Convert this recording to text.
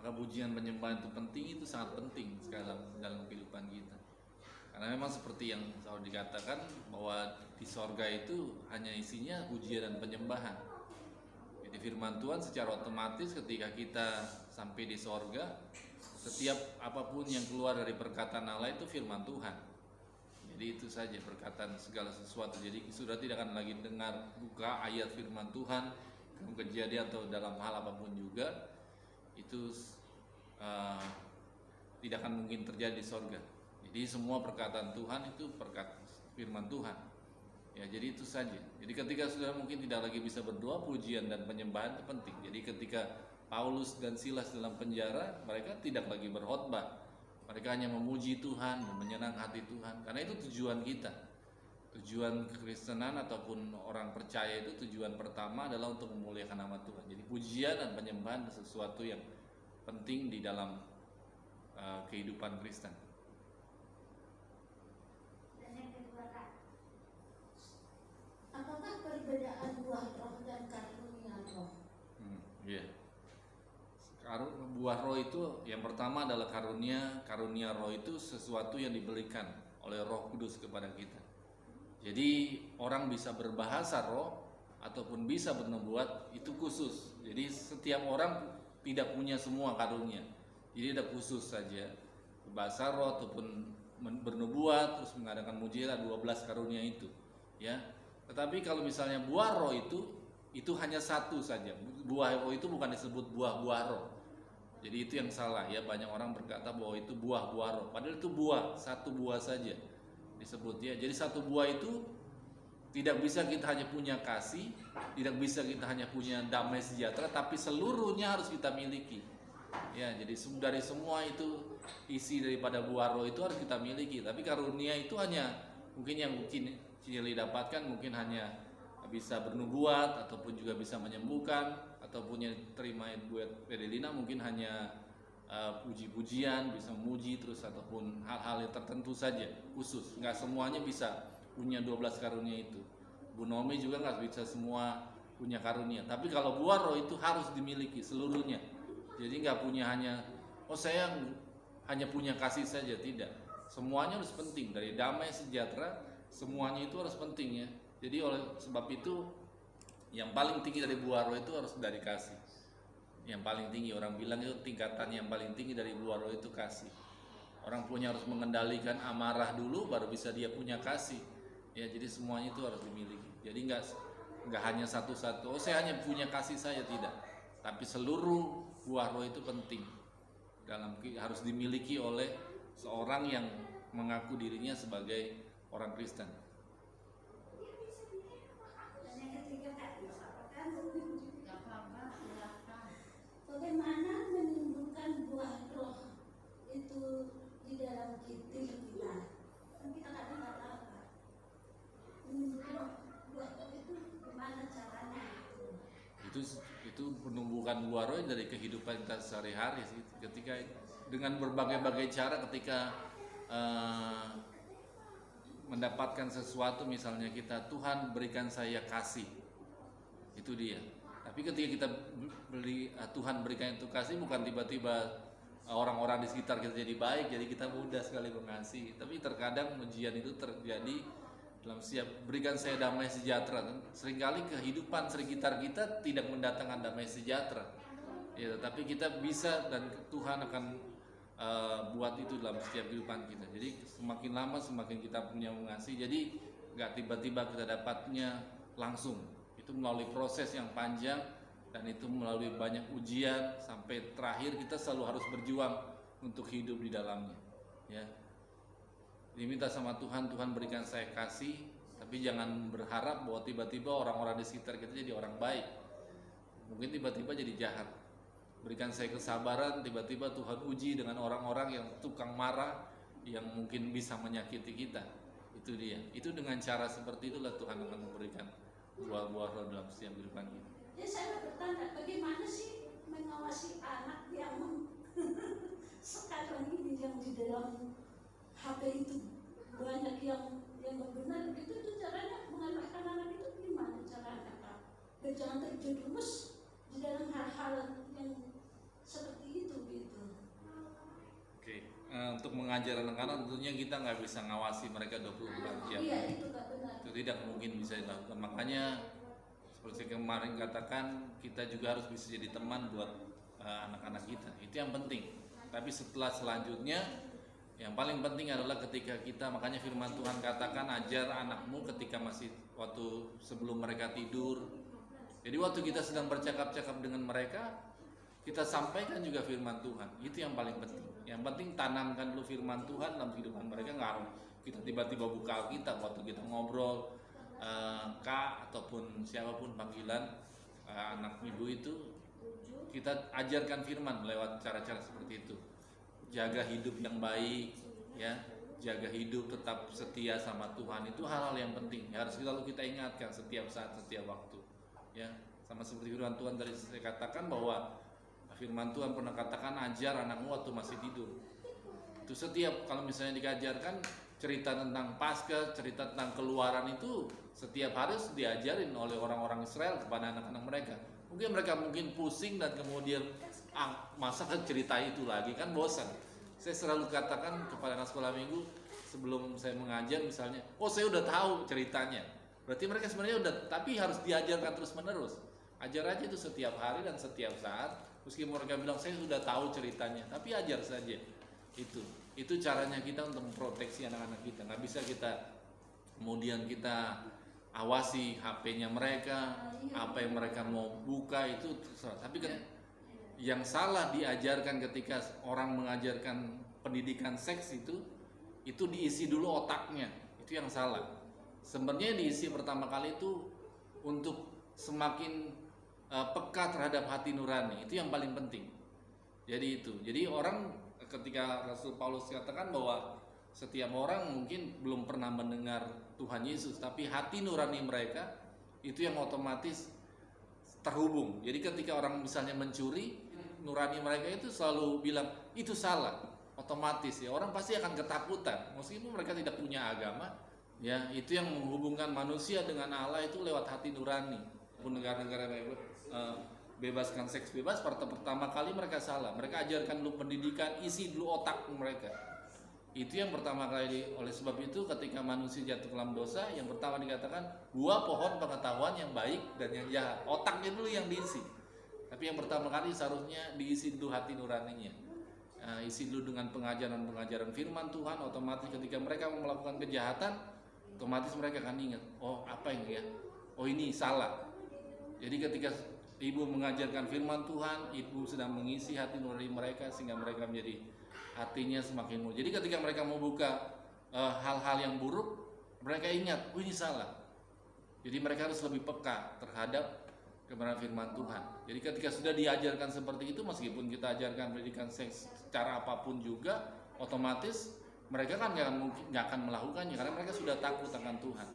Maka pujian penyembahan itu penting, itu sangat penting sekali dalam kehidupan kita. Karena memang seperti yang selalu dikatakan bahwa di sorga itu hanya isinya pujian dan penyembahan. Jadi firman Tuhan secara otomatis ketika kita sampai di sorga, setiap apapun yang keluar dari perkataan Allah itu firman Tuhan. Jadi itu saja perkataan segala sesuatu. Jadi sudah tidak akan lagi dengar buka ayat firman Tuhan kejadian atau dalam hal apapun juga itu tidak akan mungkin terjadi di sorga. Jadi semua perkataan Tuhan itu perkataan firman Tuhan. Ya, jadi itu saja. Jadi ketika sudah mungkin tidak lagi bisa berdoa, pujian dan penyembahan itu penting. Jadi ketika Paulus dan Silas dalam penjara, mereka tidak lagi berkhotbah. Mereka hanya memuji Tuhan, menyenangkan hati Tuhan. Karena itu tujuan kita. Tujuan kekristenan ataupun orang percaya itu tujuan pertama adalah untuk memuliakan nama Tuhan. Jadi pujian dan penyembahan sesuatu yang penting di dalam kehidupan Kristen. Apakah perbedaan buah roh dan karunia roh? Iya. Buah roh itu yang pertama adalah karunia. Karunia roh itu sesuatu yang diberikan oleh Roh Kudus kepada kita. Jadi orang bisa berbahasa roh ataupun bisa bernubuat itu khusus. Jadi setiap orang tidak punya semua karunia. Jadi ada khusus saja berbahasa roh ataupun bernubuat, terus mengadakan mujizat, 12 karunia itu, ya. Tetapi kalau misalnya buah roh itu hanya satu saja. Buah roh itu bukan disebut buah-buah roh. Jadi itu yang salah ya. Banyak orang berkata bahwa itu buah-buah roh. Padahal itu buah, satu buah saja disebut ya. Jadi satu buah itu tidak bisa kita hanya punya kasih, tidak bisa kita hanya punya damai sejahtera, tapi seluruhnya harus kita miliki. Ya, jadi dari semua itu isi daripada buah roh itu harus kita miliki. Tapi karunia itu hanya mungkin yang Cili dapatkan mungkin hanya bisa bernubuat ataupun juga bisa menyembuhkan, ataupun yang terima buat Pedelina mungkin hanya puji-pujian, bisa memuji terus, ataupun hal-hal yang tertentu saja khusus. Nggak semuanya bisa punya 12 karunia itu. Bu Nomi juga nggak bisa semua punya karunia. Tapi kalau buah roh itu harus dimiliki seluruhnya. Jadi nggak punya hanya saya hanya punya kasih saja, tidak. Semuanya harus penting, dari damai sejahtera semuanya itu harus penting ya. Jadi oleh sebab itu yang paling tinggi dari buah roh itu harus dari kasih. Yang paling tinggi, orang bilang itu tingkatan yang paling tinggi dari buah roh itu kasih. Orang punya harus mengendalikan amarah dulu baru bisa dia punya kasih. Ya, jadi semuanya itu harus dimiliki. Jadi nggak hanya satu-satu. Saya hanya punya kasih saya, tidak. Tapi seluruh buah roh itu penting. Harus dimiliki oleh seorang yang mengaku dirinya sebagai orang Kristen. Bagaimana menimbulkan buah roh itu di dalam diri kita? Kan kita kadang nggak tahu kan. Menimbulkan buah roh itu gimana caranya? Itu penumbuhan buah roh dari kehidupan kita sehari-hari sih. Ketika dengan berbagai-bagai cara, ketika mendapatkan sesuatu, misalnya Tuhan berikan saya kasih, itu dia. Tapi ketika kita Tuhan berikan itu kasih, bukan tiba-tiba orang-orang di sekitar kita jadi baik, jadi kita mudah sekali mengasihi. Tapi terkadang ujian itu terjadi dalam berikan saya damai sejahtera. Seringkali kehidupan sekitar kita tidak mendatangkan damai sejahtera. Ya, tapi kita bisa dan Tuhan akan buat itu dalam setiap kehidupan kita. Jadi semakin lama semakin kita punya mengasihi. Jadi nggak tiba-tiba kita dapatnya langsung. Itu melalui proses yang panjang dan itu melalui banyak ujian sampai terakhir kita selalu harus berjuang untuk hidup di dalamnya. Ya. Diminta sama Tuhan berikan saya kasih, tapi jangan berharap bahwa tiba-tiba orang-orang di sekitar kita jadi orang baik. Mungkin tiba-tiba jadi jahat. Berikan saya kesabaran, tiba-tiba Tuhan uji dengan orang-orang yang tukang marah, yang mungkin bisa menyakiti kita. Itu dia. Itu dengan cara seperti itulah Tuhan akan memberikan buah-buah roh dalam setiap kehidupan kita. Ya, saya bertanya, bagaimana sih mengawasi anak yang sekarang ini yang di dalam HP itu banyak yang benar gitu, itu caranya mengarahkan anak itu gimana caranya, Pak? Jangan terjerumus di dalam hal-hal yang seperti itu gitu. mengajar anak-anak tentunya kita nggak bisa ngawasi mereka 24 jam. Iya, itu Kak, benar. Itu tidak mungkin bisa dilakukan. Makanya seperti kemarin katakan, kita juga harus bisa jadi teman buat anak-anak kita. Itu yang penting. Tapi selanjutnya yang paling penting adalah ketika kita, makanya firman Tuhan katakan ajar anakmu ketika masih waktu sebelum mereka tidur. Jadi waktu kita sedang bercakap-cakap dengan mereka, kita sampaikan juga firman Tuhan. Itu yang paling penting. Yang penting tanamkan dulu firman Tuhan dalam kehidupan mereka. Nggak harus kita tiba-tiba buka Alkitab waktu kita ngobrol, Kak ataupun siapapun panggilan anak ibu itu, kita ajarkan firman lewat cara-cara seperti itu. Jaga hidup yang baik, ya, jaga hidup tetap setia sama Tuhan, itu hal-hal yang penting. Harus selalu kita ingatkan setiap saat, setiap waktu, ya. Sama seperti firman Tuhan tadi saya katakan bahwa firman Tuhan pernah katakan ajar anakmu waktu masih tidur. Itu setiap kalau misalnya diajarkan cerita tentang Paskah, cerita tentang Keluaran itu setiap hari harus diajarin oleh orang-orang Israel kepada anak-anak mereka. Mungkin mereka pusing dan kemudian masa kan cerita itu lagi, kan bosan. Saya selalu katakan kepada anak sekolah minggu sebelum saya mengajar misalnya, oh saya udah tahu ceritanya. Berarti mereka sebenarnya udah, tapi harus diajarkan terus menerus. Ajar aja itu setiap hari dan setiap saat. Meskipun mereka bilang saya sudah tahu ceritanya, tapi ajar saja. Itu caranya kita untuk memproteksi anak-anak kita. Nggak bisa kita kemudian kita awasi HP-nya mereka, apa yang mereka mau buka itu terserah. Tapi kan yang salah diajarkan ketika orang mengajarkan pendidikan seks itu diisi dulu otaknya. Itu yang salah. Sebenarnya diisi pertama kali itu untuk semakin peka terhadap hati nurani. Itu yang paling penting. Jadi orang ketika Rasul Paulus katakan bahwa setiap orang mungkin belum pernah mendengar Tuhan Yesus, tapi hati nurani mereka itu yang otomatis terhubung. Jadi ketika orang misalnya mencuri, nurani mereka itu selalu bilang itu salah, otomatis ya orang pasti akan ketakutan meskipun mereka tidak punya agama. Ya, itu yang menghubungkan manusia dengan Allah itu lewat hati nurani. Pun negara-negara bebaskan seks bebas, pertama kali mereka salah. Mereka ajarkan dulu pendidikan, isi dulu otak mereka. Itu yang pertama kali. Oleh sebab itu ketika manusia jatuh ke dalam dosa, yang pertama dikatakan buah pohon pengetahuan yang baik dan yang jahat. Otaknya dulu yang diisi. Tapi yang pertama kali seharusnya diisi dulu hati nuraninya. Isi dulu dengan pengajaran firman Tuhan. Otomatis ketika mereka mau melakukan kejahatan, otomatis mereka akan ingat, oh apa ini ya, oh ini salah. Jadi ketika ibu mengajarkan firman Tuhan, ibu sedang mengisi hati nurani mereka sehingga mereka menjadi hatinya semakin murni. Jadi ketika mereka mau buka hal-hal yang buruk, mereka ingat, oh ini salah. Jadi mereka harus lebih peka terhadap kebenaran firman Tuhan. Jadi ketika sudah diajarkan seperti itu, meskipun kita ajarkan pendidikan seks secara apapun juga, otomatis mereka kan nggak akan melakukannya karena mereka sudah takut akan Tuhan.